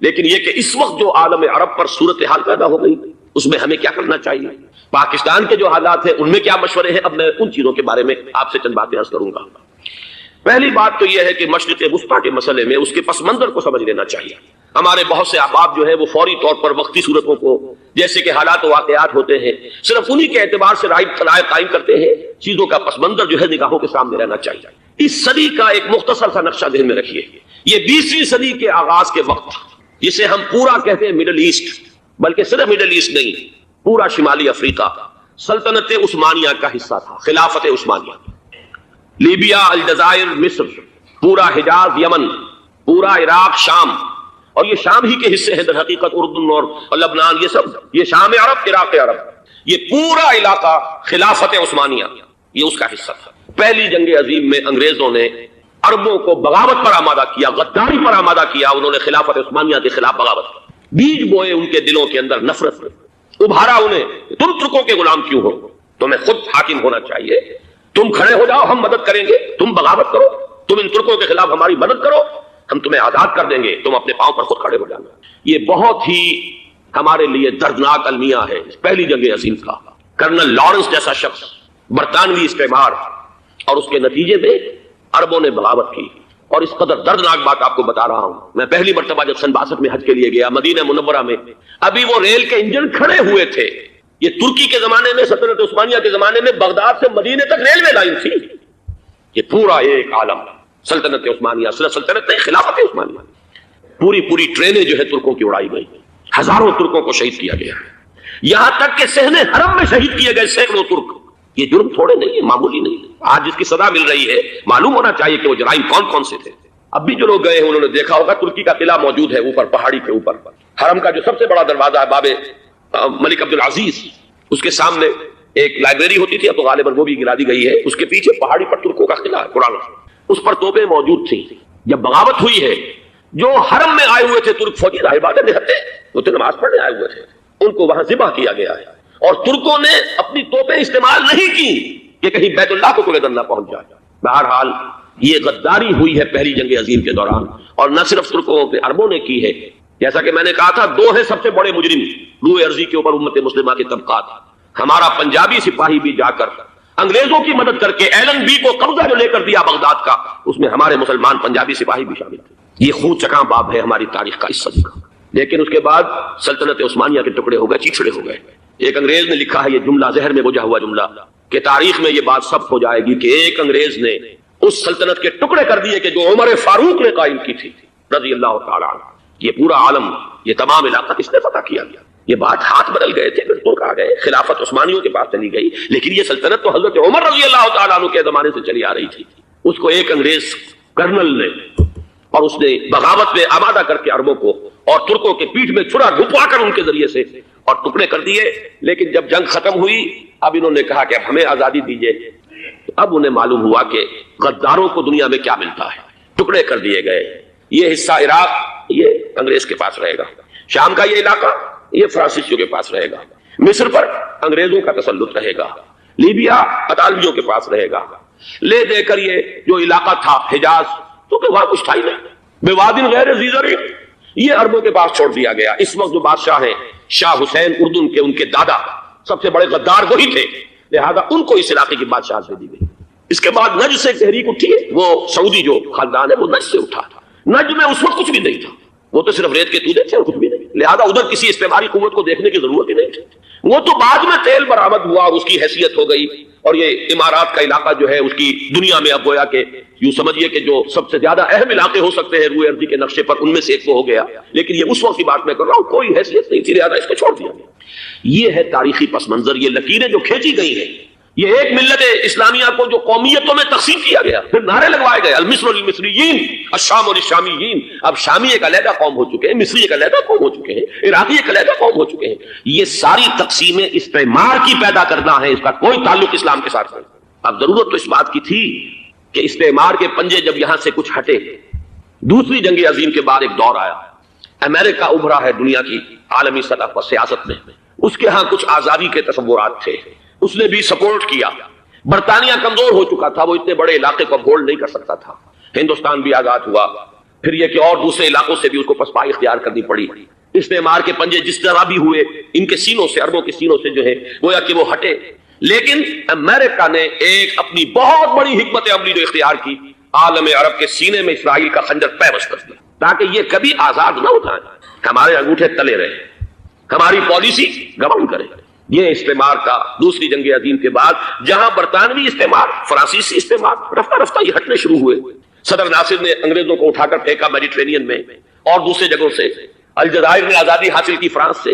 لیکن یہ کہ اس وقت جو عالم عرب پر صورتحال پیدا ہو گئی اس میں ہمیں کیا کرنا چاہیے، پاکستان کے جو حالات ہیں ان میں کیا مشورے ہیں، اب میں ان چیزوں کے بارے میں آپ سے چند باتیں عرض کروں گا۔ پہلی بات تو یہ ہے کہ مشرق وسطیٰ کے مسئلے میں اس کے پس منظر کو سمجھ لینا چاہیے۔ ہمارے بہت سے احباب جو ہے وہ فوری طور پر وقتی صورتوں کو، جیسے کہ حالات و واقعات ہوتے ہیں، صرف انہی کے اعتبار سے رائے قائم کرتے ہیں، چیزوں کا پس منظر جو ہے نگاہوں کے سامنے رہنا چاہیے۔ اس صدی کا ایک مختصر سا نقشہ ذہن میں رکھیے، یہ 20ویں صدی کے آغاز کے وقت، جسے ہم پورا کہتے ہیں مڈل ایسٹ، بلکہ صرف مڈل ایسٹ نہیں، پورا شمالی افریقہ سلطنت عثمانیہ کا حصہ تھا، خلافت عثمانیہ۔ لیبیا، الجزائر، مصر، پورا حجاز، یمن، پورا عراق، شام، اور یہ شام ہی کے حصے ہیں در حقیقت، اردن اور لبنان، یہ سب یہ شام عرب، عراق عرب، یہ پورا علاقہ خلافت عثمانیہ یہ اس کا حصہ تھا۔ پہلی جنگ عظیم میں انگریزوں نے عربوں کو بغاوت پر آمادہ کیا، غداری پر آمادہ کیا، انہوں نے خلافت عثمانیہ کے خلاف بغاوت کی، بیج بوئے ان کے دلوں کے اندر نفرت، ابھارا انہیں، تم ترکوں کے غلام کیوں ہو، تمہیں خود حاکم ہونا چاہیے، تم کھڑے ہو جاؤ، ہم مدد کریں گے، تم بغاوت کرو، تم ان ترکوں کے خلاف ہماری مدد کرو، ہم تمہیں آزاد کر دیں گے، تم اپنے پاؤں پر خود کھڑے ہو جانا۔ یہ بہت ہی ہمارے لیے دردناک المیہ ہے پہلی جنگ عظیم کا۔ کرنل لارنس جیسا شخص، برطانوی استعمار، اور اس کے نتیجے میں عربوں نے بغاوت کی۔ اور اس قدر دردناک بات آپ کو بتا رہا ہوں، میں پہلی مرتبہ جب سن 62 میں حج کے لیے گیا مدینہ منورہ میں، ابھی وہ ریل کے انجن کھڑے ہوئے تھے۔ یہ ترکی کے زمانے میں، سلطنت عثمانیہ کے زمانے میں بغداد سے مدینے تک ریلوے لائن تھی۔ یہ پورا ایک عالم سلطنت عثمانیہ، سلطنت نہیں، خلافت عثمانیہ، پوری ٹرینیں جو ہے ترکوں کی اڑائی گئی، ہزاروں ترکوں کو شہید کیا گیا، یہاں تک کہ صحن حرم میں شہید کیے گئے سینکڑوں ترک۔ یہ جرم تھوڑے نہیں ہے، معمولی نہیں ہے۔ آج جس کی سزا مل رہی ہے، معلوم ہونا چاہیے کہ وہ جرائم کون کون سے تھے۔ اب بھی جو لوگ گئے ہیں انہوں نے دیکھا ہوگا ترکی کا قلعہ موجود ہے اوپر پہاڑی کے اوپر، حرم کا جو سب سے بڑا دروازہ ہے باب ملک عبدالعزیز، اس کے سامنے ایک لائبریری ہوتی تھی، اب تو غالباً وہ بھی گرا دی گئی ہے، اس کے پیچھے پہاڑی پر ترکوں کا قلعہ ہے پرانا، اس پر توپیں موجود تھیں۔ جب بغاوت ہوئی ہے، جو حرم میں آئے ہوئے تھے ترک فوجی، ظاہر بات ہے نہتے، وہ تو نماز پڑھنے آئے ہوئے تھے، ان کو وہاں ذبح کیا گیا ہے، اور ترکوں نے اپنی توپیں استعمال نہیں کی کہ کہیں بیت اللہ کو کوئی نہ پہنچ جائے۔ بہرحال یہ غداری ہوئی ہے پہلی جنگ عظیم کے دوران، اور نہ صرف ترکوں پہ عربوں نے کی ہے۔ جیسا کہ میں نے کہا تھا، دو ہیں سب سے بڑے مجرم روئے ارضی کے اوپر امت مسلمہ کے طبقات۔ ہمارا پنجابی سپاہی بھی جا کر انگریزوں کی مدد کر کے ایلن بی کو قبضہ جو لے کر دیا بغداد کا، اس میں ہمارے مسلمان پنجابی سپاہی بھی شامل تھے۔ یہ خون چکاں باب ہے ہماری تاریخ کا اس صدی کا۔ لیکن اس کے بعد سلطنت عثمانیہ کے ٹکڑے ہو گئے، چیچڑے ہو گئے۔ ایک انگریز نے لکھا ہے یہ جملہ، ذہن میں بجھا ہوا جملہ، کہ تاریخ میں یہ بات ثبت ہو جائے گی کہ ایک انگریز نے اس سلطنت کے ٹکڑے کر دیے کہ جو عمر فاروق نے قائم کی تھی رضی اللہ تعالیٰ عنہ۔ یہ پورا عالم، یہ تمام علاقہ کس نے فتح کیا گیا؟ یہ بات ہاتھ بدل گئے تھے، پھر ترک آ گئے، خلافت عثمانیوں کے پاس چلی گئی، لیکن یہ سلطنت تو حضرت عمر رضی اللہ تعالیٰ عنہ کے زمانے سے چلی آ رہی تھی۔ اس کو ایک انگریز کرنل نے، اور اس نے بغاوت میں آمادہ کر کے عربوں کو اور ترکوں کے پیٹھ میں چھرا گھپوا کر ان کے ذریعے سے اور ٹکڑے کر دیے۔ لیکن جب جنگ ختم ہوئی، اب انہوں نے کہا کہ اب ہمیں آزادی دیجیے۔ اب انہیں معلوم ہوا کہ غداروں کو دنیا میں کیا ملتا ہے، ٹکڑے کر دیے گئے۔ یہ حصہ عراق یہ انگریز کے پاس رہے گا، شام کا یہ علاقہ یہ فرانسیسیوں کے پاس رہے گا، مصر پر انگریزوں کا تسلط رہے گا، لیبیا اطالویوں کے پاس رہے گا۔ لے دے کر یہ جو علاقہ تھا حجاز، تو کہ وہاں کچھ تھا ہی نہیں، بوادن غیر ذی زرع، یہ عربوں کے پاس چھوڑ دیا گیا۔ اس وقت جو بادشاہ ہیں شاہ حسین اردن کے، ان کے دادا سب سے بڑے غدار وہی تھے، لہذا ان کو اس علاقے کی بادشاہ دے دی گئی۔ اس کے بعد نجد سے تحریک اٹھی ہے، وہ سعودی جو خاندان ہے وہ نجد سے اٹھا تھا۔ نجد میں اس وقت کچھ بھی نہیں تھا، وہ تو صرف ریت کے تودے تھے اور کچھ بھی نہیں، لہذا ادھر کسی استعماری قوت کو دیکھنے کی ضرورت ہی نہیں تھی۔ وہ تو بعد میں تیل برآمد ہوا اور اس کی حیثیت ہو گئی، اور یہ امارات کا علاقہ جو ہے اس کی دنیا میں اب گویا کہ یوں سمجھیے کہ جو سب سے زیادہ اہم علاقے ہو سکتے ہیں روئے ارضی کے نقشے پر، ان میں سے ایک وہ ہو گیا۔ لیکن یہ اس وقت کی بات میں کر رہا ہوں، کوئی حیثیت نہیں تھی، لہذا اس کو چھوڑ دیا گیا۔ یہ ہے تاریخی پس منظر، یہ لکیریں جو کھینچی گئی ہیں، یہ ایک ملت اسلامیہ کو جو قومیتوں میں تقسیم کیا گیا، پھر نعرے لگوائے گئے المصر للمصریین الشام للشامیین۔ اب شامی ایک علیحدہ قوم ہو چکے ہیں، مصری ایک علیحدہ قوم ہو چکے ہیں، عراقی ایک علیحدہ قوم ہو چکے ہیں۔ یہ ساری تقسیمیں استعمار کی پیدا کرنا ہے، اس کا کوئی تعلق اسلام کے ساتھ نہیں۔ اب ضرورت تو اس بات کی تھی کہ استعمار کے پنجے جب یہاں سے کچھ ہٹے، دوسری جنگ عظیم کے بعد ایک دور آیا، امریکہ ابھرا ہے دنیا کی عالمی سطح پر سیاست میں، اس کے ہاں کچھ آزادی کے تصورات تھے، اس نے بھی سپورٹ کیا۔ برطانیہ کمزور ہو چکا تھا، وہ اتنے بڑے علاقے کو ہولڈ نہیں کر سکتا تھا۔ ہندوستان بھی آزاد ہوا، پھر یہ کہ اور دوسرے علاقوں سے بھی اس کو پسپائی اختیار کرنی پڑی. استعمار کے پنجے جس طرح بھی ہوئے ان کے سینوں سے، عربوں کے سینوں سے جو ہے گویا کہ وہ ہٹے. لیکن امریکہ نے ایک اپنی بہت بڑی حکمت عملی جو اختیار کی، عالم عرب کے سینے میں اسرائیل کا خنجر پیوست کر دیا تاکہ یہ کبھی آزاد نہ اٹھائے، ہمارے انگوٹھے تلے رہے، ہماری پالیسی گورن کرے. یہ استعمار کا دوسری جنگ عظیم کے بعد جہاں برطانوی استعمار، فرانسیسی استعمار رفتہ رفتہ یہ ہٹنے شروع ہوئے. صدر ناصر نے انگریزوں کو اٹھا کر پھینکا میڈیٹرینین میں اور دوسرے جگہوں سے. الجزائر نے آزادی حاصل کی فرانس سے،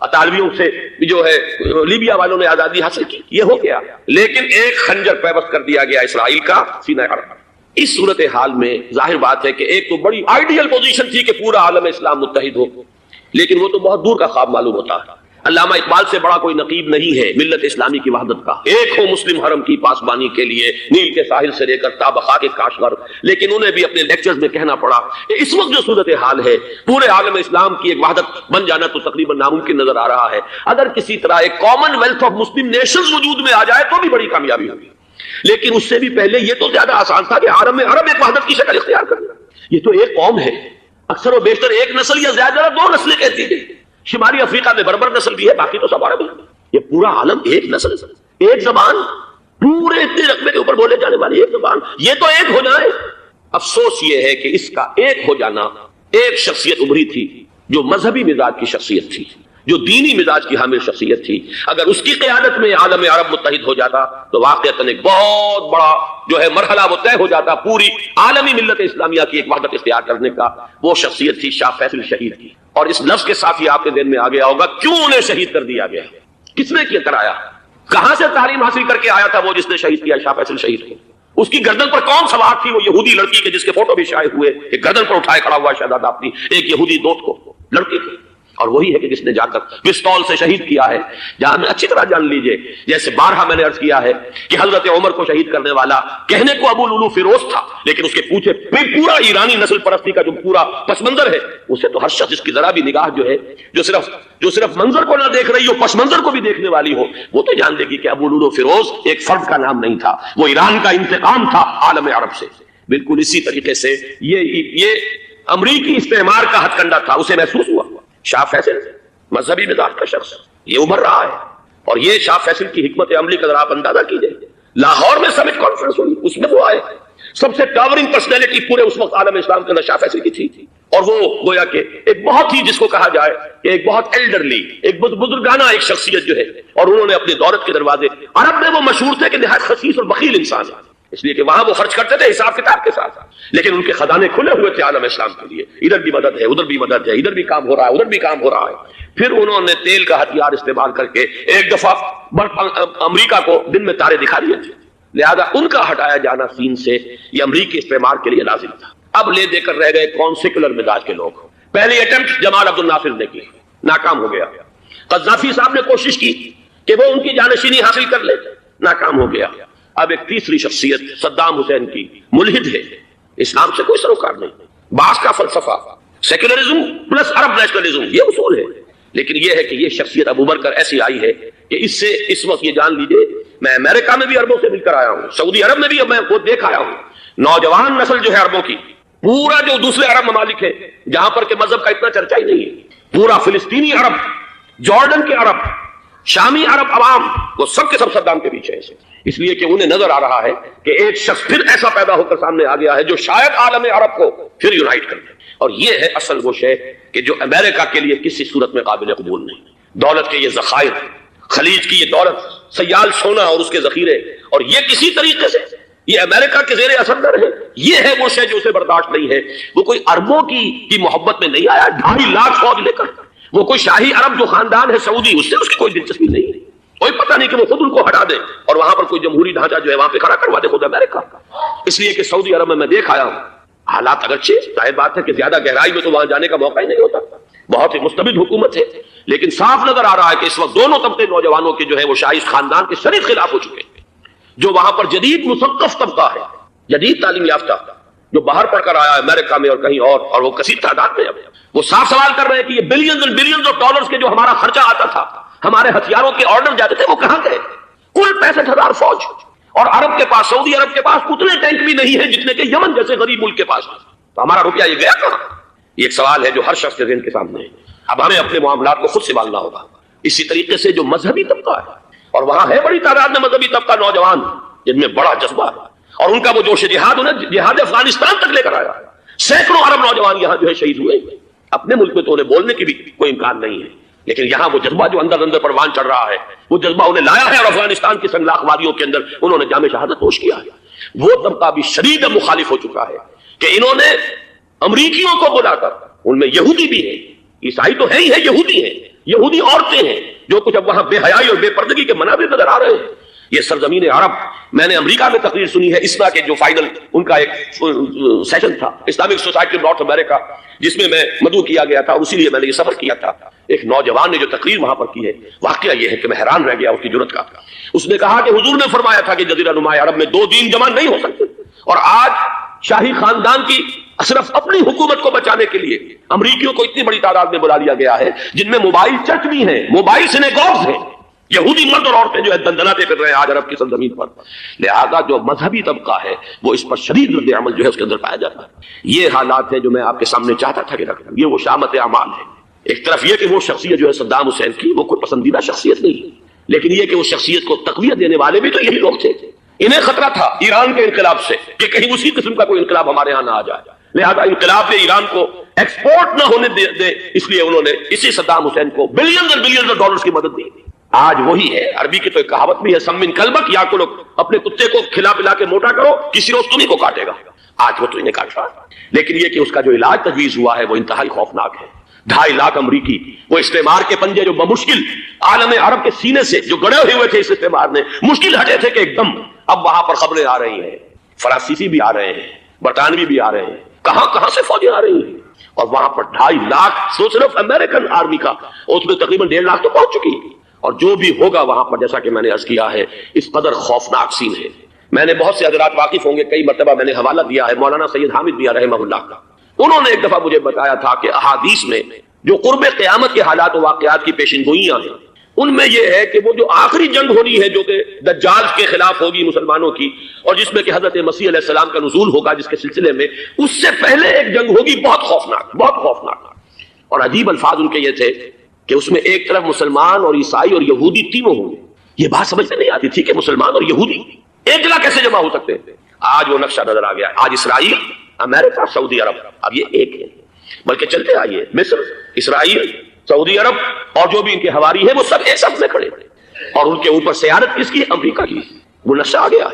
اطالویوں سے جو ہے لیبیا والوں نے آزادی حاصل کی. یہ ہو گیا، لیکن ایک خنجر پیوست کر دیا گیا اسرائیل کا سینہ عرب. اس صورتحال میں ظاہر بات ہے کہ ایک تو بڑی آئیڈیل پوزیشن تھی کہ پورا عالم اسلام متحد ہو، لیکن وہ تو بہت دور کا خواب معلوم ہوتا ہے. علامہ اقبال سے بڑا کوئی نقیب نہیں ہے ملت اسلامی کی وحدت کا. ایک ہو مسلم حرم کی پاسبانی کے لیے نیل کے ساحل سے لے کر تابخا کے کاشغر. لیکن انہیں بھی اپنے لیکچرز میں کہنا پڑا کہ اس وقت جو صورتحال ہے پورے عالم اسلام کی ایک وحدت بن جانا تو تقریباً ناممکن نظر آ رہا ہے. اگر کسی طرح ایک common wealth of Muslim nations وجود میں آ جائے تو بھی بڑی کامیابی ہوگی. لیکن اس سے بھی پہلے یہ تو زیادہ آسان تھا کہ عالم عرب ایک وحدت کی شکل اختیار کرنا. یہ تو ایک قوم ہے، اکثر و بیشتر ایک نسل یا زیادہ دو نسلیں کہتی ہیں. شمالی افریقہ میں بربر نسل بھی ہے، باقی تو سب عرب ہیں. یہ پورا عالم ایک نسل، ایک زبان، پورے اتنے رقبے کے اوپر بولے جانے والی ایک زبان، یہ تو ایک ہو جائے. افسوس یہ ہے کہ اس کا ایک ہو جانا، ایک شخصیت ابھری تھی جو مذہبی مزاج کی شخصیت تھی، جو دینی مزاج کی حامل شخصیت تھی. اگر اس کی قیادت میں عالم عرب متحد ہو جاتا تو واقعتاً ایک بہت بڑا جو ہے مرحلہ وہ طے ہو جاتا پوری عالمی ملت اسلامیہ کی ایک وحدت اختیار کرنے کا. وہ شخصیت تھی شاہ فیصل شہید کی. اور اس لفظ کے ساتھ ہی آپ کے ذہن میں آ گیا ہوگا کیوں انہیں شہید کر دیا گیا، کس نے کیا کرایا، کہاں سے تعلیم حاصل کر کے آیا تھا وہ جس نے شہید کیا شاہ فیصل شہید کو. اس کی گردن پر کون سوار تھی، وہ یہودی لڑکی کے جس کے فوٹو بھی شائع ہوئے، ایک گردن پر اٹھائے کھڑا ہوا شہزادہ اپنی ایک یہودی دوست کو، لڑکی کو. اور وہی ہے کہ جس نے جا کر پستول سے شہید کیا ہے. جہاں اچھی طرح جان لیجئے، جیسے بارہا میں نے عرض کیا ہے کہ حضرت عمر کو شہید کرنے والا کہنے کو ابو لولو فیروز تھا، لیکن اس کے پیچھے پورا ایرانی نسل پرستی کا جو پورا پس منظر ہے، اسے تو ہر شخص اس کی ذرا بھی نگاہ جو ہے جو صرف منظر کو نہ دیکھ رہی ہو، پس منظر کو بھی دیکھنے والی ہو، وہ تو جان دے گی کہ ابو لولو فیروز ایک فرد کا نام نہیں تھا، وہ ایران کا انتقام تھا عالم عرب سے. بالکل اسی طریقے سے یہ امریکی استعمار کا ہتھ کنڈا تھا، اسے محسوس ہوا. شاہ فیصل مذہبی مزاج کا شخص یہ ابھر رہا ہے، اور یہ شاہ فیصل کی حکمت عملی کا ذرا آپ اندازہ کیجئے. لاہور میں سمٹ کانفرنس ہوئی، اس میں وہ آئے، سب سے ٹاورنگ پرسنالٹی پورے اس وقت عالم اسلام کے اندر شاہ فیصل کی تھی. اور وہ گویا کہ ایک بہت ہی جس کو کہا جائے کہ ایک بہت ایلڈرلی، ایک بزرگانہ ایک شخصیت جو ہے، اور انہوں نے اپنی دولت کے دروازے، عرب میں وہ مشہور تھے کہ نہایت خسیس اور بخیل انسان ہے، اس لیے کہ وہاں وہ خرچ کرتے تھے حساب کتاب کے ساتھ، لیکن ان کے خزانے کھلے ہوئے تھے عالم اسلام کے لیے. ادھر بھی مدد ہے، ادھر بھی مدد ہے، ادھر بھی کام ہو رہا ہے، ادھر بھی کام ہو رہا ہے. پھر انہوں نے تیل کا ہتھیار استعمال کر کے ایک دفعہ امریکہ کو دن میں تارے دکھا دیے تھے. لہذا ان کا ہٹایا جانا سین سے یہ امریکی استعمار کے لیے لازم تھا. اب لے دے کر رہ گئے کون سیکولر مزاج کے لوگ. پہلی اٹمپٹ جمال عبد الناصر نے کی، ناکام ہو گیا. قذافی صاحب نے کوشش کی کہ وہ ان کی جانشینی حاصل کر لے، ناکام ہو گیا. اب ایک تیسری شخصیت صدام حسین کی، ملحد ہے، اسلام سے کوئی سروکار نہیں. باس کا فلسفہ سیکولرزم پلس عرب نیشنلزم یہ اصول ہے. لیکن یہ ہے کہ یہ شخصیت ابو بکر ایسی آئی ہے کہ اس سے اس وقت یہ جان لیجئے، میں امریکہ میں بھی عربوں سے مل کر آیا ہوں، سعودی عرب میں بھی میں وہ دیکھ آیا ہوں. نوجوان نسل جو ہے عربوں کی، پورا جو دوسرے عرب ممالک ہے جہاں پر کہ مذہب کا اتنا چرچا ہی نہیں ہے، پورا فلسطینی عرب، جارڈن کے عرب، شامی عرب عوام، وہ سب کے سب صدام کے پیچھے ہے. اس لیے کہ انہیں نظر آ رہا ہے کہ ایک شخص پھر ایسا پیدا ہو کر سامنے آ گیا ہے جو شاید عالم عرب کو پھر یونائٹ کر دے. اور یہ ہے اصل وہ شے کہ جو امریکہ کے لیے کسی صورت میں قابل قبول نہیں. دولت کے یہ ذخائر، خلیج کی یہ دولت، سیال سونا اور اس کے ذخیرے، اور یہ کسی طریقے سے یہ امریکہ کے زیر اثر نہ رہے. یہ ہے وہ شے جو اسے برداشت نہیں ہے. وہ کوئی عربوں کی محبت میں نہیں آیا 2.5 لاکھ فوج لے کر. وہ کوئی شاہی عرب جو خاندان ہے سعودی، اس سے اس کی کوئی دلچسپی نہیں ہے. کوئی پتہ نہیں کہ وہ خود ان کو ہٹا دے اور وہاں پر کوئی جمہوری ڈھانچہ جو ہے وہاں پہ کھڑا کروا دے خود امریکہ. اس لیے کہ سعودی عرب میں میں دیکھ آیا ہوں حالات، اگرچہ ظاہر بات ہے کہ زیادہ گہرائی میں تو وہاں جانے کا موقع ہی نہیں ہوتا، بہت ہی مستبد حکومت ہے، لیکن صاف نظر آ رہا ہے کہ اس وقت دونوں طبقے نوجوانوں کے جو ہے وہ شاہی خاندان کے شدید خلاف ہو چکے ہیں. جو وہاں پر جدید مثقف طبقہ ہے، جدید تعلیم یافتہ، جو باہر پڑھ کر آیا ہے امریکہ میں اور کہیں اور وہ کثیر تعداد میں، وہ صاف سوال کر رہے ہیں کہ یہ billions and billions of dollars کے جو ہمارا خرچہ آتا تھا، ہمارے ہتھیاروں کے آرڈر جاتے تھے، وہ کہاں گئے؟ کل 65,000 فوج، اور عرب کے پاس، سعودی عرب کے پاس اتنے ٹینک بھی نہیں ہیں جتنے کہ یمن جیسے غریب ملک کے پاس. تو ہمارا روپیہ یہ گیا کہاں؟ یہ ایک سوال ہے جو ہر شخص کے ذہن کے سامنے ہے. اب ہمیں اپنے معاملات کو خود سنبھالنا ہوگا. اسی طریقے سے جو مذہبی طبقہ ہے، اور وہاں ہے بڑی تعداد میں مذہبی طبقہ نوجوان جن میں بڑا جذبہ ہے، اور ان کا وہ جوش جہاد انہیں جہاد افغانستان تک لے کر آیا. سینکڑوں عرب نوجوان یہاں جو ہے شہید ہوئے. اپنے ملک میں تو انہیں بولنے کی بھی کوئی امکان نہیں ہے، لیکن یہاں وہ جذبہ جو اندر اندر پروان چڑھ رہا ہے، وہ جذبہ انہیں لایا ہے، اور افغانستان کی سنگلاخ وادیوں کے اندر انہوں نے جام شہادت نوش کیا ہے. وہ طبقہ بھی شدید مخالف ہو چکا ہے کہ انہوں نے امریکیوں کو بلا کر، ان میں یہودی بھی ہیں، عیسائی تو ہے ہی ہے، یہودی ہیں، یہودی عورتیں ہیں جو کچھ اب وہاں بے حیائی اور بے پردگی کے مناظر نظر آ رہے ہیں. یہ سرزمین عرب، میں نے امریکہ میں تقریر سنی ہے اسنا کے جو فائنل ان کا ایک سیشن تھا اسلامک سوسائٹی آف نارتھ امریکہ، جس میں میں مدعو کیا گیا تھا، اور اسی لیے میں نے یہ سفر کیا تھا. ایک نوجوان نے جو تقریر وہاں پر کی ہے، واقعہ یہ ہے کہ میں حیران رہ گیا اس کی جرأت کا. اس نے کہا کہ حضور نے فرمایا تھا کہ جزیرہ نما عرب میں 2 دین جمع نہیں ہو سکتے، اور آج شاہی خاندان کی صرف اپنی حکومت کو بچانے کے لیے امریکیوں کو اتنی بڑی تعداد میں بلا لیا گیا ہے، جن میں موبائل چرچ بھی ہیں، موبائل سینیگوگز ہیں. یہودی مرد اور عورتیں جو ہے دندناتے پھر رہے ہیں آج عرب کی سرزمین پر. لہذا جو مذہبی طبقہ ہے وہ اس پر شدید رد عمل جو ہے اس کے اندر پایا جاتا ہے. یہ حالات ہیں جو میں آپ کے سامنے چاہتا تھا کہ رکھوں. یہ وہ شامت اعمال ہے. ایک طرف یہ کہ وہ شخصیت جو ہے صدام حسین کی، وہ کوئی پسندیدہ شخصیت نہیں، لیکن یہ کہ اس شخصیت کو تقویت دینے والے بھی تو یہی لوگ تھے. انہیں خطرہ تھا ایران کے انقلاب سے کہ کہیں اسی قسم کا کوئی انقلاب ہمارے ہاں نہ آ جائے. لہذا انقلاب نے ایران کو ایکسپورٹ نہ ہونے دے، اس لیے انہوں نے اسی صدام حسین کو بلینز اور بلینز ڈالرز کی مدد دی. آج وہی ہے. عربی کی تو ایک کہاوت بھی ہے، سمن کلبک، یا کو لوگ اپنے کتے کو کھلا پلا کے موٹا کرو، کسی روز تمہیں کو کاٹے گا. آج وہ تو انہیں کاٹ رہا ہے. لیکن یہ کہ اس کا جو علاج تجویز ہوا ہے وہ انتہائی خوفناک ہے. 2.5 لاکھ امریکی وہ استعمار کے پنجے جو بمشکل عالم عرب کے سینے سے جو گڑے ہوئے تھے اس استعمار نے، مشکل ہٹے تھے کہ ایک دم اب وہاں پر خبریں آ رہی ہیں، فرانسیسی بھی آ رہے ہیں، برطانوی بھی آ رہے ہیں، کہاں سے فوجیں آ رہی ہیں. اور وہاں پر 2.5 لاکھ صرف امریکن آرمی کا، اس میں تقریباً 1.5 لاکھ تو پہنچ چکی ہے. اور جو بھی ہوگا وہاں پر، جیسا کہ میں نے عرض کیا ہے، اس قدر خوفناک سین ہے. میں نے بہت سے حضرات واقف ہوں گے، کئی مرتبہ میں نے حوالہ دیا ہے مولانا سید حامد میاں رحمہ اللہ کا. انہوں نے ایک دفعہ مجھے بتایا تھا کہ احادیث میں جو قرب قیامت کے حالات و واقعات کی پیشن گوئیاں ہیں، ان میں یہ ہے کہ وہ جو آخری جنگ ہونی ہے جو کہ دجال کے خلاف ہوگی مسلمانوں کی، اور جس میں کہ حضرت مسیح علیہ السلام کا نزول ہوگا، جس کے سلسلے میں اس سے پہلے ایک جنگ ہوگی بہت خوفناک، بہت خوفناک. اور عجیب الفاظ ان کے یہ تھے کہ اس میں ایک طرف مسلمان اور عیسائی اور یہودی تینوں ہوں گے. یہ بات سمجھ میں نہیں آتی تھی کہ مسلمان اور یہودی ایک جگہ کیسے جمع ہو سکتے ہیں. آج وہ نقشہ نظر آ گیا. آج اسرائیل، امریکہ، سعودی عرب اب یہ ایک ہے. بلکہ چلتے آئیے، مصر، اسرائیل، سعودی عرب اور جو بھی ان کے حواری ہیں وہ سب ایک ساتھ میں کھڑے ہیں. اور ان کے اوپر سیادت کس کی؟ امریکہ کی. وہ نقشہ آ گیا.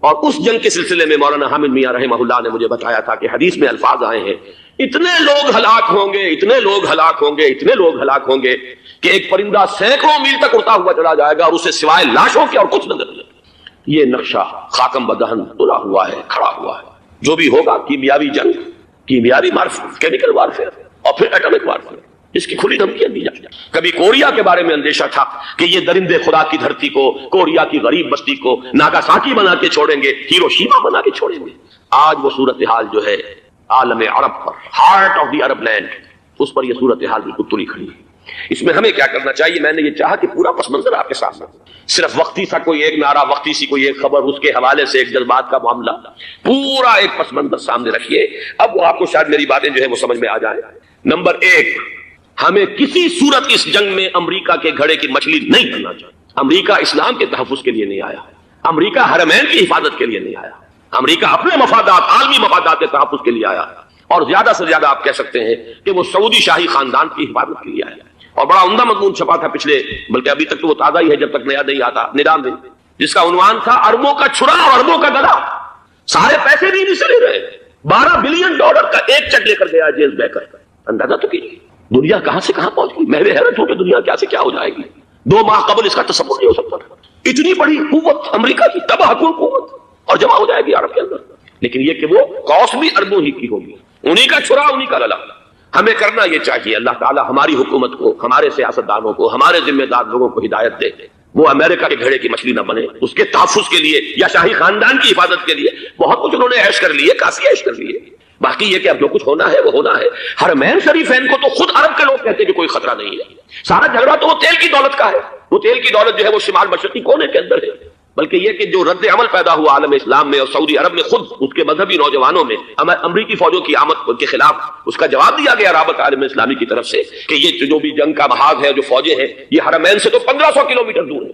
اور اس جنگ کے سلسلے میں مولانا حامد میاں رحمہ اللہ نے مجھے بتایا تھا کہ حدیث میں الفاظ آئے ہیں، اتنے لوگ ہلاک ہوں گے، اتنے لوگ ہلاک ہوں گے، اتنے لوگ ہلاک ہوں گے کہ ایک پرندہ سینکڑوں میل تک اڑتا ہوا چلا جائے گا اور اسے سوائے لاشوں کے اور کچھ نظر نہیں. یہ نقشہ خاکم بدہن تلا ہوا ہے، کھڑا ہوا ہے. جو بھی ہوگا کیمیاوی جنگ، کیمیاوی وارفیئر، کیمیکل وارفیئر، اور پھر ایٹمک وارفیئر، اس کی کھلی دھمکیاں دی جائیں. کبھی کوریا کے بارے میں اندیشہ تھا کہ یہ درندے خدا کی دھرتی کو، کوریا کی غریب بستی کو ناگاساکی بنا کے چھوڑیں گے، ہیروشیما بنا کے چھوڑیں گے. آج وہ صورتحال جو ہے عالم عرب پر، heart of the Arab land, اس پر یہ صورتحال بالکل تلی کھڑی ہے. اس میں ہمیں کیا کرنا چاہیے؟ میں نے یہ چاہا کہ پورا پس منظر آپ کے سامنے، صرف وقتی سا کوئی ایک نعرہ، وقتی سی کوئی ایک خبر، اس کے حوالے سے ایک جذبات کا معاملہ، پورا ایک پس منظر سامنے رکھیے. اب وہ آپ کو شاید میری باتیں جو ہے وہ سمجھ میں آ جائیں. نمبر 1، ہمیں کسی صورت اس جنگ میں امریکہ کے گھڑے کی مچھلی نہیں کرنا چاہیے. امریکہ اسلام کے تحفظ کے لیے نہیں آیا، امریکہ حرمین کی حفاظت کے لیے نہیں آیا، امریکہ اپنے مفادات، عالمی مفادات کے تحفظ کے لیے آیا، اور زیادہ سے زیادہ آپ کہہ سکتے ہیں کہ وہ سعودی شاہی خاندان کی حفاظت کے لیے آیا. اور بڑا عمدہ مضمون چھپا تھا پچھلے، بلکہ ابھی تک تو وہ تازہ ہی ہے جب تک نیا نہیں آتا، نظام میں، جس کا عنوان تھا اربوں کا چھڑا اور اربوں کا گدا. سارے پیسے بھی نہیں سے لے رہے. $12 بلین کا ایک چیک لے کر گیا جیمز بیکر. اندازہ تو کیجیے دنیا کہاں سے کہاں پہنچ گئی. میں حیرت ہوں کہ دنیا کیا سے کیا ہو جائے گی. 2 ماہ قبل اس کا تصور نہیں ہو سکتا تھا. اتنی بڑی قوت امریکہ کی، تباہ کن قوت، اور جمع ہو جائے گی عرب کے اندر. لیکن یہ کہ وہ کاس بھی اربوں ہی کی ہوگی، انہی کا چھڑا، انہی کا للا. ہمیں کرنا یہ چاہیے، اللہ تعالی ہماری حکومت کو، ہمارے سیاستدانوں کو، ہمارے ذمہ دار لوگوں کو ہدایت دے، وہ امریکہ کے گھڑے کی مچھلی نہ بنے. اس کے تحفظ کے لیے یا شاہی خاندان کی حفاظت کے لیے بہت کچھ انہوں نے عیش کر لیے، کافی عیش کر لیے. باقی یہ کہ اب جو کچھ ہونا ہے وہ ہونا ہے. حرمین شریفین کو تو خود عرب کے لوگ کہتے ہیں کہ کوئی خطرہ نہیں ہے. سارا جھگڑا تو وہ تیل کی دولت کا ہے. وہ تیل کی دولت جو ہے وہ شمال مشرقی کونے کے اندر ہے. بلکہ یہ کہ جو رد عمل پیدا ہوا عالم اسلام میں اور سعودی عرب میں خود اس کے مذہبی نوجوانوں میں امریکی فوجوں کی آمد کے خلاف اس کا جواب دیا گیا رابطہ عالم اسلامی کی طرف سے کہ یہ جو بھی جنگ کا محاذ ہے جو فوجیں ہیں یہ حرمین سے تو 1500 کلومیٹر دور ہے،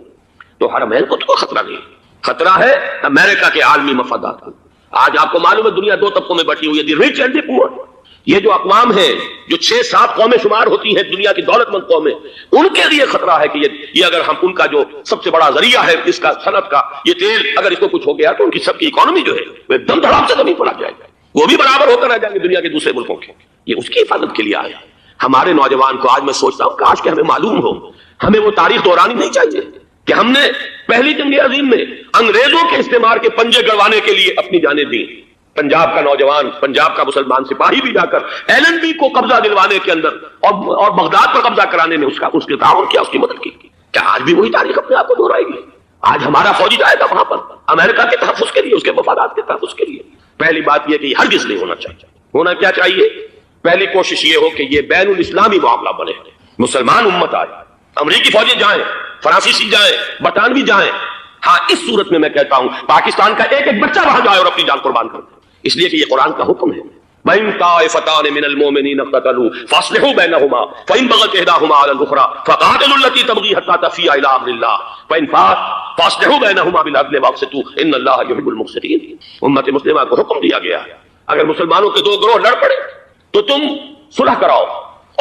تو حرمین کو تو کوئی خطرہ نہیں، خطرہ ہے امریکہ کے عالمی مفادات کو۔ آج آپ کو معلوم ہے دنیا دو طبقوں میں بٹی ہوئی ہے، دی رچ اینڈ دی پور۔ یہ جو اقوام ہیں جو 6-7 قومیں شمار ہوتی ہیں دنیا کی دولت مند قومیں، ان کے لیے خطرہ ہے کہ یہ اگر ہم ان کا جو سب سے بڑا ذریعہ ہے اس کا صنعت کا یہ تیل اگر اس کو کچھ ہو گیا تو ان کی سب کی اکانومی جو ہے وہ دم دھڑام سے زمین پر آ جائے گا، وہ بھی برابر ہو کر آ جائیں گے دنیا کے دوسرے ملکوں کے۔ یہ اس کی حفاظت کے لیے آیا۔ ہمارے نوجوان کو آج میں سوچتا ہوں کاش کہ ہمیں معلوم ہو، ہمیں وہ تاریخ دہرانی نہیں چاہیے کہ ہم نے پہلی جنگ عظیم میں انگریزوں کے استعمار کے پنجے گڑوانے کے لیے اپنی جانیں دی۔ پنجاب کا نوجوان، پنجاب کا مسلمان سپاہی بھی جا کر ایلن بی کو قبضہ دلوانے کے اندر اور بغداد پر قبضہ کرانے میں اس کے تعاون کیا، اس کی مدد کی۔ کیا آج بھی وہی تاریخ اپنے آپ کو دہرائے گی؟ آج ہمارا فوجی جائے گا وہاں پر امریکہ کے تحفظ کے لیے، اس کے مفادات کے تحفظ کے لیے؟ پہلی بات یہ کہ یہ ہرگز نہیں ہونا چاہیے۔ ہونا کیا چاہیے؟ پہلی کوشش یہ ہو کہ یہ بین الاسلامی معاملہ بنے، مسلمان امت آئے، امریکی فوجیں جائیں، فرانسیسی جائیں، برطانوی جائیں۔ ہاں اس صورت میں کہتا ہوں پاکستان کا ایک ایک بچہ وہاں جائے اور اپنی جان قربان کر دے، اس لیے کہ یہ قرآن کا حکم ہے۔ وَإِن طَائِفَتَانِ مِنَ الْمُؤْمِنِينَ اقْتَتَلُوا فَأَصْلِحُوا بَيْنَهُمَا فَإِن بَغَتْ إِحْدَاهُمَا عَلَى الْأُخْرَى فَقَاتِلُوا الَّتِي تَبْغِي حَتَّى تَفِيءَ إِلَىٰ أَمْرِ اللَّهِ فَإِن فَاءَتْ فَأَصْلِحُوا بَيْنَهُمَا بِالْعَدْلِ وَأَقْسِطُوا إِنَّ اللَّهَ يُحِبُّ الْمُقْسِطِينَ۔ امت مسلمہ کو حکم دیا گیا ہے اگر مسلمانوں کے دو گروہ لڑ پڑے تو تم صلح کراؤ،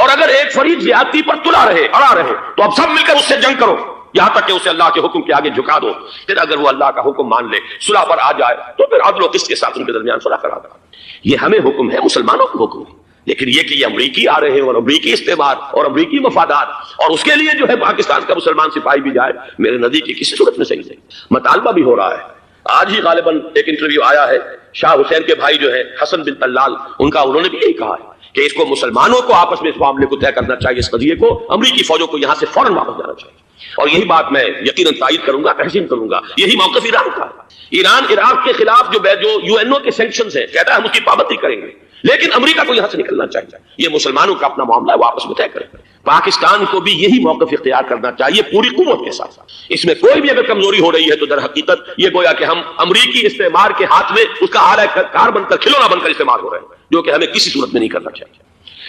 اور اگر ایک فریق زیادتی پر تلا رہے اڑا رہے تو اب سب مل کر اس سے جنگ کرو یہاں تک کہ اسے اللہ کے حکم کے آگے جھکا دو۔ پھر اگر وہ اللہ کا حکم مان لے، صلح پر آ جائے تو پھر عدل و قسط کے ساتھ ان کے درمیان صلح کرا دو۔ یہ ہمیں حکم ہے، مسلمانوں کو حکم ہے۔ لیکن یہ کہ یہ امریکی آ رہے ہیں اور امریکی استعمار اور امریکی مفادات اور اس کے لیے جو ہے پاکستان کا مسلمان سپاہی بھی جائے، میرے نزدیک کی کسی صورت میں صحیح نہیں۔ مطالبہ بھی ہو رہا ہے، آج ہی غالباً ایک انٹرویو آیا ہے شاہ حسین کے بھائی جو ہے حسن بن طلال، انہوں نے بھی یہی کہا ہے کہ اس کو مسلمانوں کو آپس میں اس معاملے کو طے کرنا چاہیے، اس قضیے کو امریکی فوجوں کو یہاں سے فوراً واپس جانا چاہیے۔ اور یہی بات میں یقیناً تائید کروں گا، تحسین کروں گا، یہی موقف ایران کا ہے۔ ایران عراق کے خلاف جو UN کے سینکشنز ہیں کہتا ہے ہم اس کی پابندی کریں گے، لیکن امریکہ کو یہاں سے نکلنا چاہیے۔ یہ مسلمانوں کا اپنا معاملہ ہے، وہ آپس میں طے کریں۔ پاکستان کو بھی یہی موقف اختیار کرنا چاہیے پوری قوت کے ساتھ۔ اس میں کوئی بھی اگر کمزوری ہو رہی ہے تو در حقیقت یہ گویا کہ ہم امریکی استعمار کے ہاتھ میں اس کا آلہ کار بن کر، کھلونا بن کر استعمال ہو رہے ہیں، جو کہ ہمیں کسی صورت میں نہیں کرنا چاہیے۔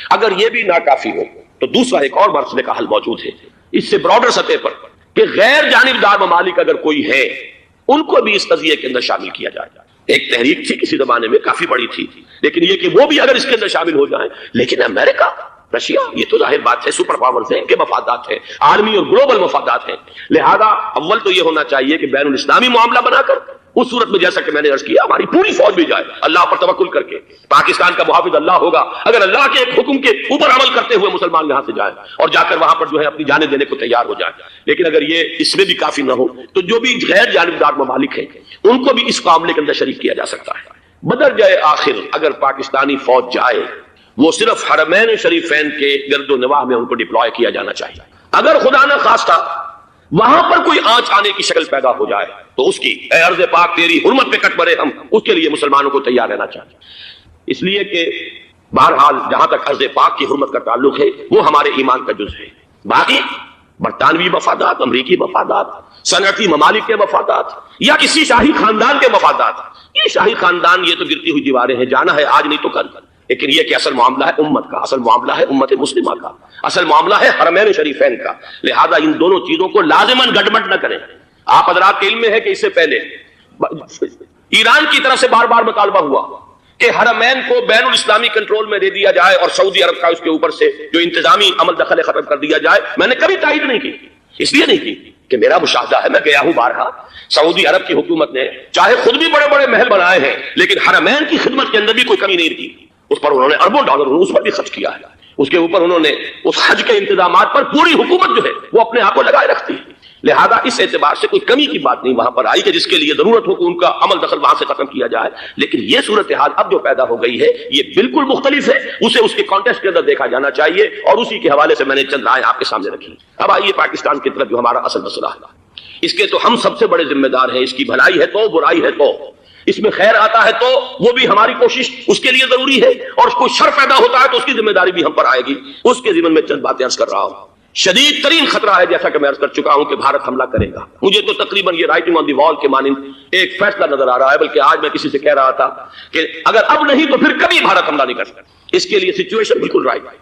اگر یہ بھی ناکافی ہو تو دوسرا ایک اور مسئلے کا حل موجود ہے اس سے براڈر سطح پر، کہ غیر جانبدار ممالک اگر کوئی ہے ان کو بھی اس قضیے کے اندر شامل کیا جائے۔ ایک تحریک تھی کسی زمانے میں کافی بڑی تھی، لیکن یہ کہ وہ بھی اگر اس کے اندر شامل ہو جائیں، لیکن امریکہ، رشیا، یہ تو ظاہر بات ہے سپر پاورز ہیں، ان کے مفادات ہیں، عالمی اور گلوبل مفادات ہیں۔ لہذا اول تو یہ ہونا چاہیے کہ بین الاسلامی معاملہ بنا کر اس صورت میں جیسا کہ میں نے عرض کیا ہماری پوری فوج بھی جائے اللہ پر توکل کر کے، پاکستان کا محافظ اللہ ہوگا اگر اللہ کے ایک حکم کے اوپر عمل کرتے ہوئے مسلمان یہاں سے جائیں اور جا کر وہاں پر جو ہے اپنی جانیں دینے کو تیار ہو جائیں۔ لیکن اگر یہ اس میں بھی کافی نہ ہو تو جو بھی غیر جانبدار ممالک ہیں ان کو بھی اس معاملے کے اندر شریک کیا جا سکتا ہے۔ بدر جائے آخر اگر پاکستانی فوج جائے وہ صرف حرمین شریفین کے گرد و نواح میں ان کو ڈپلوائے کیا جانا چاہیے۔ اگر خدا نہ خواستہ وہاں پر کوئی آنچ آنے کی شکل پیدا ہو جائے تو اس کی اے عرض پاک تیری حرمت پہ کٹ مرے ہم، اس کے لیے مسلمانوں کو تیار رہنا چاہیے۔ اس لیے کہ بہرحال جہاں تک عرض پاک کی حرمت کا تعلق ہے وہ ہمارے ایمان کا جز ہے۔ باقی برطانوی مفادات، امریکی مفادات، صنعتی ممالک کے مفادات یا کسی شاہی خاندان کے مفادات، یہ شاہی خاندان یہ تو گرتی ہوئی دیواریں ہیں، جانا ہے آج نہیں تو کل، لیکن یہ کہ اصل معاملہ ہے امت کا، اصل معاملہ ہے امت مسلمہ کا، اصل معاملہ ہے حرمین شریفین کا۔ لہذا ان دونوں چیزوں کو لازماً گڈمٹ نہ کریں۔ آپ حضرات کے علم میں ہے کہ اس سے پہلے ایران کی طرف سے بار بار مطالبہ ہوا کہ حرمین کو بین الاسلامی کنٹرول میں دے دیا جائے اور سعودی عرب کا اس کے اوپر سے جو انتظامی عمل دخل ختم کر دیا جائے۔ میں نے کبھی تائید نہیں کی، اس لیے نہیں کی کہ میرا مشاہدہ ہے، میں گیا ہوں بارہا، سعودی عرب کی حکومت نے چاہے خود بھی بڑے بڑے محل بنائے ہیں لیکن حرمین کی خدمت کے اندر بھی کوئی کمی نہیں کی، اس پر انہوں نے اربوں ڈالر اس پر بھی خرچ کیا ہے، اس کے اوپر انہوں نے اس حج کے انتظامات پر پوری حکومت جو ہے وہ اپنے آپ کو لگائے رکھتی ہے۔ لہذا اس اعتبار سے کوئی کمی کی بات نہیں وہاں پر آئی کہ جس کے لیے ضرورت ہو کہ ان کا عمل دخل وہاں سے ختم کیا جائے۔ لیکن یہ صورتحال اب جو پیدا ہو گئی ہے یہ بالکل مختلف ہے، اسے اس کے کانٹیکسٹ کے اندر دیکھا جانا چاہیے اور اسی کے حوالے سے میں نے چند رائے آپ کے سامنے رکھی۔ اب آئیے پاکستان کی طرف جو ہمارا اصل مسئلہ ہے، اس کے تو ہم سب سے بڑے ذمہ دار ہیں، اس کی بھلائی ہے تو، برائی ہے تو، اس میں خیر آتا ہے تو وہ بھی ہماری کوشش اس کے لیے ضروری ہے، اور کوئی شر پیدا ہوتا ہے تو اس کی ذمہ داری بھی ہم پر آئے گی۔ اس کے ذمن میں چند باتیں عرض کر رہا ہوں۔ شدید ترین خطرہ ہے، جیسا کہ میں عرض کر چکا ہوں کہ بھارت حملہ کرے گا۔ مجھے تو تقریباً یہ رائٹنگ آن دی وال کے مانند ایک فیصلہ نظر آ رہا ہے، بلکہ آج میں کسی سے کہہ رہا تھا کہ اگر اب نہیں تو پھر کبھی بھارت حملہ نہیں کر سکتا۔ اس کے لیے سچویشن بالکل رائٹ ہے۔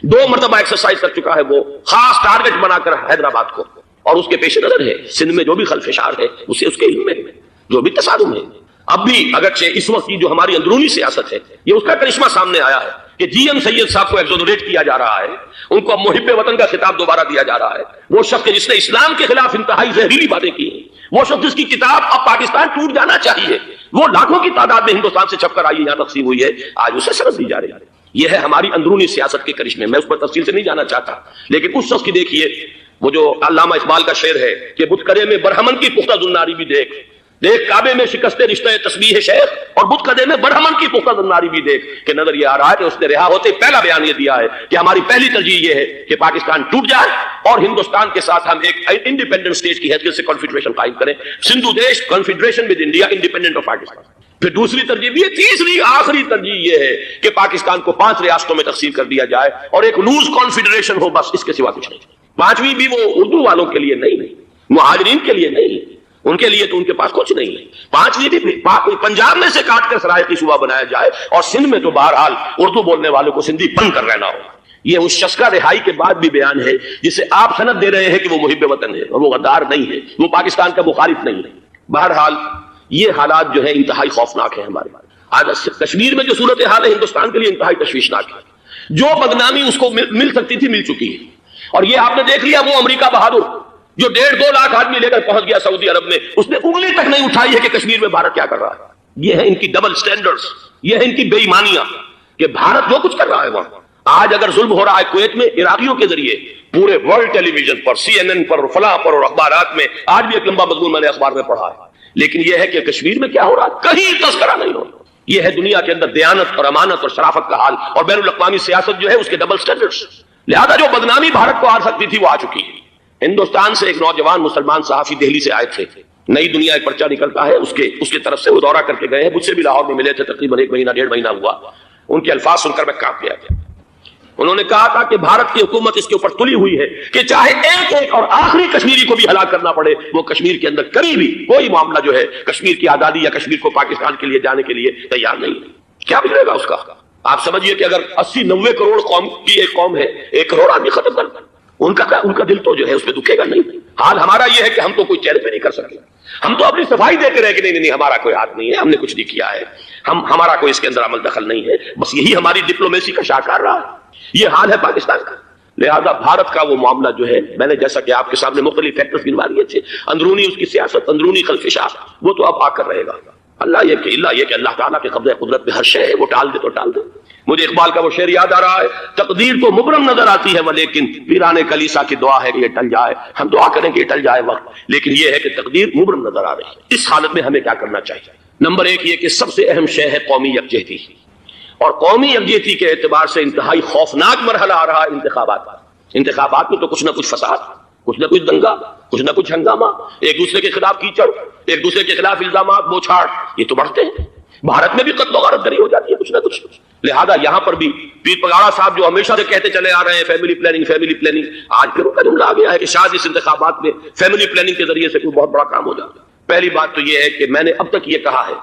2 مرتبہ ایکسرسائز کر چکا ہے وہ، خاص ٹارگٹ بنا کر حیدرآباد کو، اور اس کے پیش نظر ہے سندھ میں جو بھی خلفشار ہے اسے اس کے علم میں ہے، جو بھی تصادم ہے۔ اب بھی اگرچہ اس وقت کی جو ہماری اندرونی سیاست ہے یہ اس کا کرشمہ سامنے آیا ہے کہ جی ایم سید صاحب کو ایگزونریٹ کیا جا رہا ہے، ان کو اب محب وطن کا خطاب دوبارہ دیا جا رہا ہے۔ وہ شخص جس نے اسلام کے خلاف انتہائی زہریلی باتیں کی ہیں، وہ شخص جس کی کتاب اب پاکستان ٹوٹ جانا چاہیے، وہ لاکھوں کی تعداد میں ہندوستان سے چھپ کر آئی یہاں تقسیم ہوئی ہے، آج اسے شرف دی جا رہی ہے۔ یہ ہے ہماری اندرونی سیاست کے کرشمے، میں اس پر تفصیل سے نہیں جانا چاہتا، لیکن اس شخص کی دیکھیے وہ جو علامہ اقبال کا شعر ہے کہ بت کرے میں برہمن کی پختہ زناری بھی دیکھ، دیکھ کعبے میں شکست رشتہ تسبیح شیخ، اور بت قدے میں برہمن کی پختہ زناری بھی دیکھ، کہ نظر یہ آ رہا ہے کہ اس نے رہا ہوتے پہلا بیان یہ دیا ہے کہ ہماری پہلی ترجیح یہ ہے کہ پاکستان ٹوٹ جائے اور ہندوستان کے ساتھ ہم ایک انڈیپینڈنٹ اسٹیٹ کی حیثیت سے کنفیڈریشن قائم کریں، سندھو دیش confederation with India independent of Pakistan. پھر دوسری ترجیح بھی ہے، تیسری آخری ترجیح یہ ہے کہ پاکستان کو 5 ریاستوں میں تقسیم کر دیا جائے اور ایک لوز کانفیڈریشن ہو، بس اس کے سوا کچھ نہیں۔ 5ویں بھی وہ اردو والوں کے لیے نہیں، مہاجرین کے لیے نہیں، ان کے لیے تو ان کے پاس کچھ نہیں ہے۔ 5ویں بھی پنجاب میں سے کاٹ کر سرائیکی صوبہ بنایا جائے اور سندھ میں تو بہرحال اردو بولنے والوں کو سندھی بن کر رہنا ہو۔ یہ اس شخص کا رہائی کے بعد بھی بیان ہے جسے آپ سند دے رہے ہیں کہ وہ محب وطن ہے، اور وہ غدار نہیں ہے، وہ پاکستان کا مخالف نہیں ہے۔ بہرحال یہ حالات جو ہے انتہائی خوفناک ہیں ہمارے پاس۔ آج کشمیر میں جو صورتحال ہے ہندوستان کے لیے انتہائی تشویشناک ہے۔ جو بدنامی اس کو مل سکتی تھی مل چکی ہے، اور یہ آپ نے دیکھ لیا وہ امریکہ بہادر جو 1.5-2 لاکھ آدمی لے کر پہنچ گیا سعودی عرب میں، اس نے انگلی تک نہیں اٹھائی ہے کہ کشمیر میں بھارت کیا کر رہا ہے۔ یہ ہے ان کی ڈبل سٹینڈرڈز، یہ ہے ان کی بے ایمانیاں کہ بھارت جو کچھ کر رہا ہے وہاں۔ آج اگر ظلم ہو رہا ہے کویت میں عراقیوں کے ذریعے، پورے ورلڈ ٹیلی ویژن پر، CNN پر، فلاں پر اور اخبارات میں، آج بھی ایک لمبا مضمون میں نے اخبار میں پڑھا ہے، لیکن یہ ہے کہ کشمیر میں کیا ہو رہا ہے کہیں تذکرہ نہیں ہو رہا۔ یہ ہے دنیا کے اندر دیانت اور امانت اور شرافت کا حال، اور بین الاقوامی سیاست جو ہے اس کے ڈبل سٹینڈرڈز۔ لہذا جو بدنامی بھارت کو آ سکتی تھی وہ آ چکی ہے۔ ہندوستان سے ایک نوجوان مسلمان صحافی دہلی سے آئے تھے، نئی دنیا ایک پرچہ نکلتا ہے اس کے طرف سے، وہ دورہ کر کے گئے ہیں، مجھ سے بھی لاہور میں ملے تھے، تقریباً 1 مہینہ 1.5 مہینہ ہوا۔ ان کے الفاظ سن کر میں کانپ گیا۔ انہوں نے کہا تھا کہ بھارت کی حکومت اس کے اوپر تلی ہوئی ہے کہ چاہے ایک اور آخری کشمیری کو بھی ہلاک کرنا پڑے، وہ کشمیر کے اندر کبھی بھی کوئی معاملہ جو ہے کشمیر کی آزادی یا کشمیر کو پاکستان کے لیے جانے کے لیے تیار نہیں ہے۔ کیا بگڑے گا اس کا؟ آپ سمجھیے کہ اگر 80-90 کروڑ قوم کی ایک قوم ہے، 1 کروڑ آدمی ختم کر دیں، ان کا دل تو جو ہے اس پہ دکھے گا نہیں۔ حال ہمارا یہ ہے کہ ہم تو کوئی چہرے پہ نہیں کر سکتے، ہم تو اپنی صفائی دیتے رہے کہ نہیں ہمارا کوئی ہاتھ نہیں ہے، ہم نے کچھ نہیں کیا ہے، ہمارا کوئی اس کے اندر عمل دخل نہیں ہے، بس یہی ہماری ڈپلومیسی کا شاہکار رہا ہے۔ یہ حال ہے پاکستان کا۔ لہذا بھارت کا وہ معاملہ جو ہے، میں نے جیسا کہ آپ کے سامنے مختلف فیکٹرز گنوا دیے تھے، اندرونی اس کی سیاست، اندرونی خلفشار، وہ تو اب آ کر رہے گا۔ اللہ یہ کہ اللہ تعالیٰ کے قبضہ قدرت میں ہر شے ہے، وہ ٹال دے تو ٹال دے۔ مجھے اقبال کا وہ شعر یاد آ رہا ہے، تقدیر تو مبرم نظر آتی ہے لیکن پیرانے کلیسا کی دعا ہے کہ یہ ٹل جائے۔ ہم دعا کریں کہ یہ ٹل جائے وقت، لیکن یہ ہے کہ تقدیر مبرم نظر آ رہی ہے۔ اس حالت میں ہمیں کیا کرنا چاہیے؟ نمبر 1 یہ کہ سب سے اہم شے ہے قومی یکجہتی، اور قومی یکجہتی کے اعتبار سے انتہائی خوفناک مرحلہ آ رہا ہے انتخابات میں تو کچھ نہ کچھ فساد، کچھ نہ کچھ دنگا، کچھ نہ کچھ ہنگامہ، ایک دوسرے کے خلاف کیچڑ، ایک دوسرے کے خلاف الزامات بوچھاڑ، یہ تو بڑھتے ہیں۔ بھارت میں بھی قتل و غارت گری ہو جاتی ہے کچھ نہ کچھ۔ لہذا یہاں پر بھی پیر پگاڑا صاحب جو ہمیشہ سے کہتے چلے آ رہے ہیں فیملی پلاننگ، آج پھر ان کا جملہ آ گیا ہے کہ شاید اس انتخابات میں فیملی پلاننگ کے ذریعے سے کوئی بہت بڑا کام ہو جاتا ہے۔ پہلی بات تو یہ ہے کہ میں نے اب تک یہ کہا ہے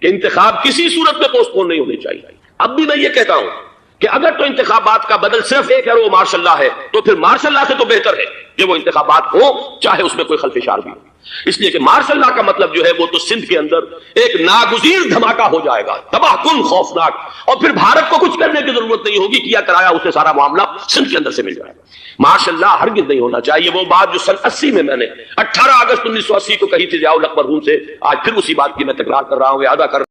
کہ انتخاب کسی صورت میں پوسٹ پون نہیں ہونے چاہیے۔ اب بھی میں یہ کہتا ہوں کہ اگر تو انتخابات کا بدل صرف ایک ہے وہ مارشل لا ہے، تو پھر مارشل لا سے تو بہتر ہے کہ وہ انتخابات ہو چاہے اس میں کوئی خلفشار بھی ہو، اس لیے کہ مارشل لا کا مطلب جو ہے وہ تو سندھ کے اندر ایک ناگزیر دھماکہ ہو جائے گا، تباہ کن، خوفناک، اور پھر بھارت کو کچھ کرنے کی ضرورت نہیں ہوگی، کیا کرایا اسے سارا معاملہ سندھ کے اندر سے مل جائے گا۔ مارشل لا ہرگز نہیں ہونا چاہیے۔ وہ بات جو سن 80 میں نے 18 اگست 1980 کو کہی تھی ضیاء الحق مرحوم سے، آج پھر اسی بات کی میں تکرار کر رہا ہوں، اعادہ کر